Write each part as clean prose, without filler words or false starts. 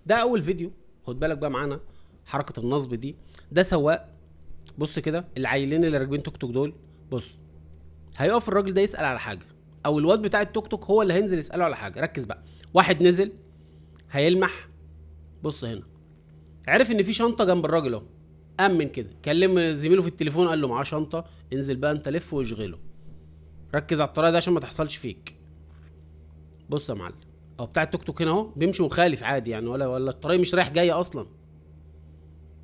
ده اول فيديو. خد بالك بقى معانا حركه النصب دي. ده سواق، بص كده العيلين اللي راكبين توك توك دول، بص هيقف الراجل ده يسال على حاجه، او الواد بتاع التوك توك هو اللي هينزل يساله على حاجه. ركز بقى، واحد نزل هيلمح، بص هنا عرف ان في شنطه جنب الراجل اهو، امن كده كلم زميله في التليفون قال له معاه شنطه، انزل بقى انت لف واشغله. ركز على الطريقه دي عشان ما تحصلش فيك. بص يا معلم، اهو بتاع التوك توك هنا اهو بيمشي مخالف عادي يعني، ولا الطريق مش رايح جاي اصلا.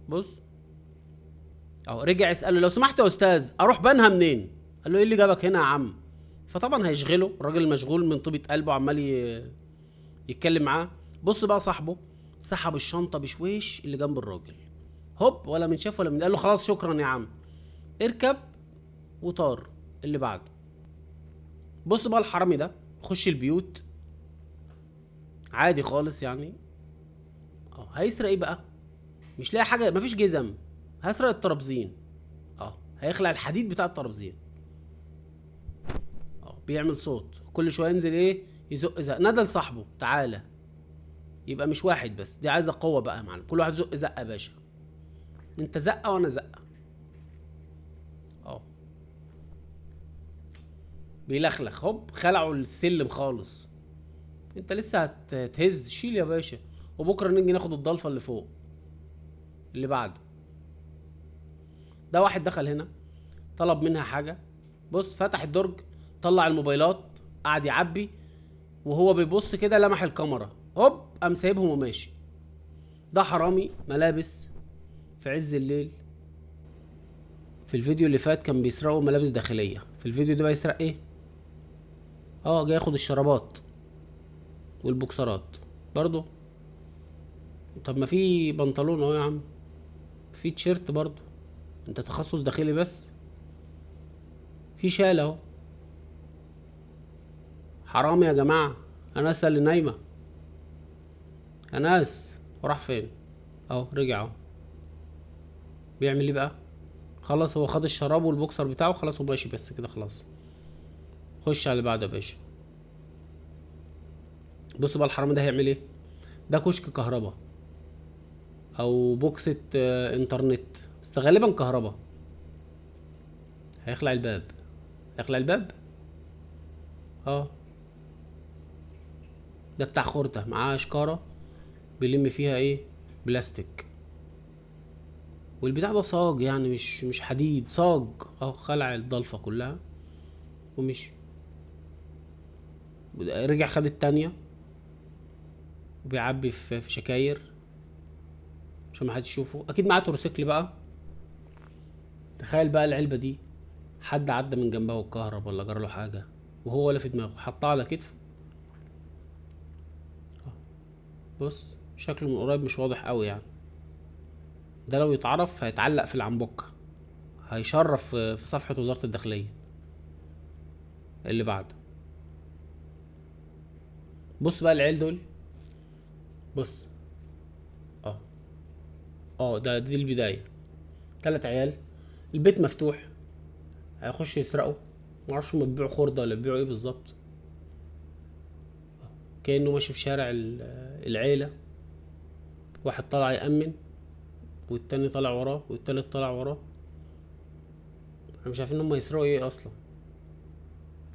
بص اهو رجع يساله لو سمحت يا استاذ اروح بنها منين؟ قال له ايه اللي جابك هنا يا عم؟ فطبعا هيشغله، الراجل مشغول من طيبه قلبه عمال يتكلم معاه. بص بقى صاحبه سحب الشنطه بشويش اللي جنب الراجل، هوب ولا من شاف ولا من قال له خلاص شكرا يا عم اركب وطار. اللي بعده، بص بقى الحرامي ده خش البيوت عادي خالص يعني. اه هيسرق ايه بقى؟ مش لاقي حاجه، مفيش جزم، هسرق الترابزين. اه هيخلع الحديد بتاع الترابزين. اه بيعمل صوت كل شويه ينزل ايه يزق زق، نادى لصاحبه تعالى. يبقى مش واحد بس، دي عايزه قوه بقى يا معلم، كل واحد زق زقه يا باشا، انت زقه وانا زقه. اه بيلخلخ هوب خلعوا السلم خالص. انت لسه هتهز شيل يا باشا، وبكره نيجي ناخد الضلفه اللي فوق. اللي بعده، ده واحد دخل هنا طلب منها حاجه، بص فتح الدرج طلع الموبايلات قعد يعبي، وهو بيبص كده لمح الكاميرا هوب قام سايبهم وماشي. ده حرامي ملابس في عز الليل. في الفيديو اللي فات كان بيسرقوا ملابس داخليه، في الفيديو ده بقى يسرق ايه؟ اه جاي ياخد الشرابات والبوكسرات برضو. طب ما في بنطلون اهو يا عم، في تيشيرت برضو، انت تخصص داخلي بس. في شال اهو. حرام يا جماعه، انس اللي نايمه، انس وراح فين؟ اهو رجع اهو. بيعمل ايه بقى؟ خلاص هو خد الشراب والبوكسر بتاعه خلاص وماشي بس كده خلاص. خش على اللي بعده يا باشا. بص بقى الحرامي ده هيعمل ايه؟ ده كشك كهربا او بوكسة انترنت، بس غالبا كهربا. هيخلع الباب، هيخلع الباب. اه ده بتاع خردة معاه شكارة بيلم فيها ايه؟ بلاستيك. والبتاع ده صاج يعني مش حديد، صاج. اهو خلع الضلفة كلها ومشي. رجع خد التانية وبيعبي في شكاير عشان ما حدش يشوفه. اكيد معاه تورسيكل بقى. تخيل بقى العلبة دي حد عدى من جنبها والكهرب ولا جرى له حاجة وهو ولا في دماغه، حطها على كتفه. بص شكله من قريب مش واضح قوي يعني. ده لو يتعرف هيتعلق في العنبكة، هيشرف في صفحة وزارة الداخلية. اللي بعده، بص بقى العيال دول، بص اه دي البداية. 3 عيال، البيت مفتوح، هيخش يسرقوا. معرفش هما بيبيعوا خردة ولا بيبيعوا ايه بالظبط. كأنه ماشي في شارع العيلة. واحد طالع يأمن والتاني طالع وراه والتالت طالع وراه. احنا مش عارفين هما يسرقوا ايه اصلا.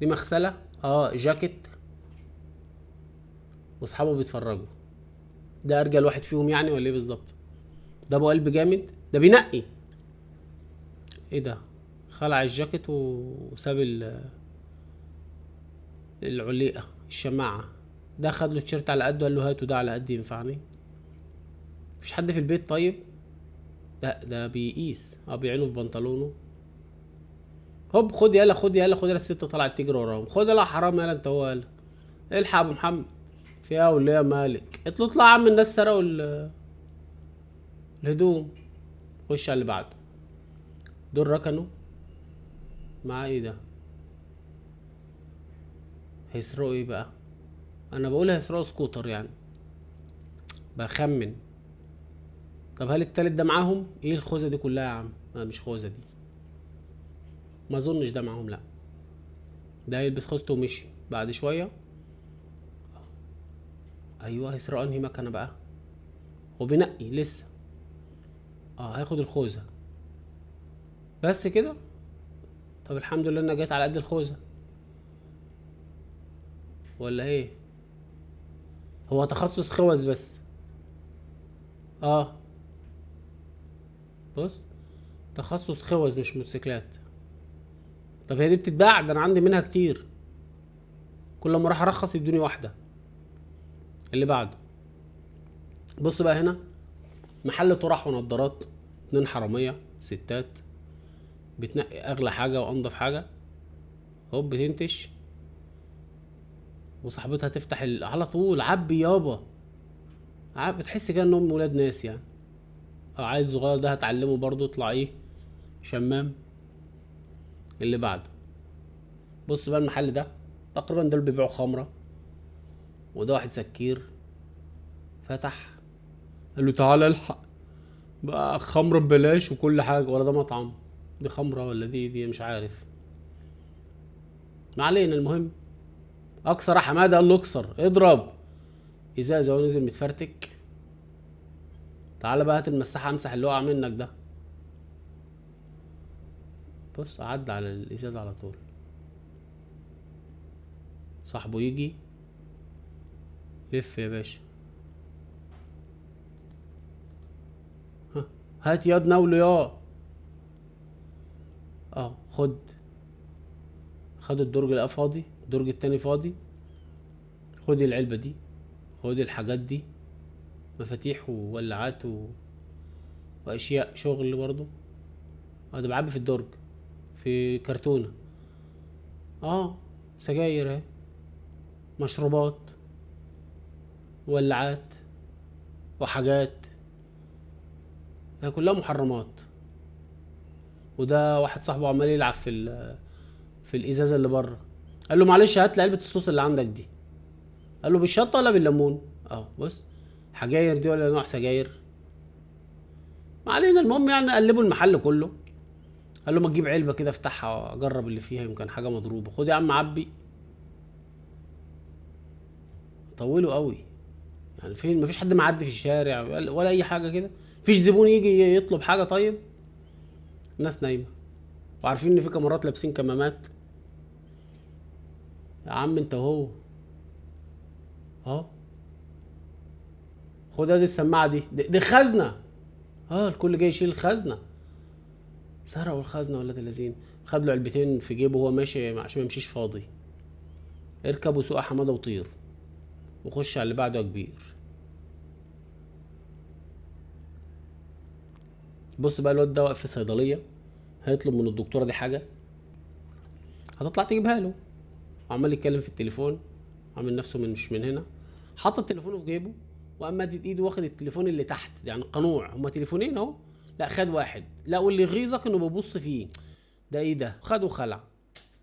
دي مغسلة، جاكيت، واصحابه بيتفرجوا. ده ارجل واحد فيهم يعني ولا ايه بالظبط؟ ده ابو قلب جامد، ده بينقي. ايه ده؟ خلع الجاكيت وساب العليقة الشماعة. ده خد له تيشيرت على قده قال له هاته ده على قد ينفعني. مفيش حد في البيت طيب؟ ده بيقيس، بيعينه في بنطلونه. هوب خد يلا خد يلا خد يلا، الست طلعت تجري وراهم، خد يلا حرام يلا انت هو يلا. الحق يا ابو محمد، فيها ولا يا مالك؟ اطلع يا عم الناس سرقوا الهدوم. خش على اللي بعده. دول ركنوا مع ايه ده؟ هيسرقوا ايه بقى؟ انا بقول هيسرقوا سكوتر يعني، بخمن. طب هل التالت ده معاهم؟ ايه الخوذه دي كلها يا عم؟ مش خوذه دي، ما اظنش ده معاهم لا. ده هيلبس خوذته ومشي بعد شويه. ايوه هيسرقوا انهي مكنه بقى؟ وبينقي لسه. هياخد الخوذة بس كده. طب الحمد لله انها جت على قد الخوذة ولا ايه؟ هو تخصص خوذ بس. بص، تخصص خوذ مش موتوسيكلات. طب هي دي بتتباع؟ ده انا عندي منها كتير، كل ما اروح ارخص يدوني واحدة. اللي بعده، بص بقى هنا محل طرح ونضارات، 2 حرامية ستات بتنقي اغلى حاجة وانضف حاجة. هوب بتنتش وصاحبتها تفتح على طول عبي يابا. بتحس كده انهم ولاد ناس يعني. عيل صغير ده هتعلمه برضو يطلع ايه، شمام. اللي بعده، بص بقى المحل ده تقريبا دول بيبيعوا خمرة، وده واحد سكير فتح قال له تعالى الحق بقى خمرة ببلاش وكل حاجة. ولا ده مطعم؟ دي خمرة ولا دي مش عارف، ما علينا. المهم اكسر يا حماده، قال له اكسر اضرب. ازازه وهو نزل متفرتك. تعالى بقى هات المساحه امسح اللي وقع منك ده. بص عدى على الازاز على طول. صاحبه يجي لف يا باشا. هات ياض ناوله يا خد الدرج اللي فاضي، الدرج التاني فاضي. خد العلبه دي، خد الحاجات دي، مفاتيح وولعات واشياء شغل برضو. ده بعبي في الدرج في كرتونه. سجاير اهي، مشروبات، ولعات وحاجات، هي كلها محرمات. وده واحد صاحبه عمال يلعب في الازازه اللي بره. قال له معلش هات لي علبه الصوص اللي عندك دي. قال له بالشطه ولا بالليمون؟ بص، حجاير دي ولا نوع سجاير؟ ما علينا. المهم يعني قلبوا المحل كله. قال له ما تجيب علبه كده افتحها اجرب اللي فيها، يمكن حاجه مضروبه. خد يا عم عبي. طولوا قوي يعني. فين؟ مفيش حد معدي في الشارع ولا اي حاجه كده؟ مفيش زبون يجي يطلب حاجه؟ طيب الناس نايمه وعارفين ان في كاميرات لابسين كمامات. يا عم انت وهو خد ادي السماعه دي خزنه. الكل جاي يشيل الخزنه. سرقوا الخزنه ولاد اللذين. خد له علبتين في جيبه وهو ماشي عشان ما يمشيش فاضي. اركب وسوق يا حماده وطير وخش على اللي بعده يا كبير. بص بقى الواد ده واقف في صيدليه، هيطلب من الدكتوره دي حاجه، هتطلع تجيبها له، وعمال يتكلم في التليفون، عامل نفسه مش من هنا. حط التليفون في جيبه وقام مادد ايده واخد التليفون اللي تحت، يعني القنوع، هما تليفونين اهو، لا خد واحد. لا واللي يغيظك انه بيبص فيه، ده ايه ده؟ خده وخلع.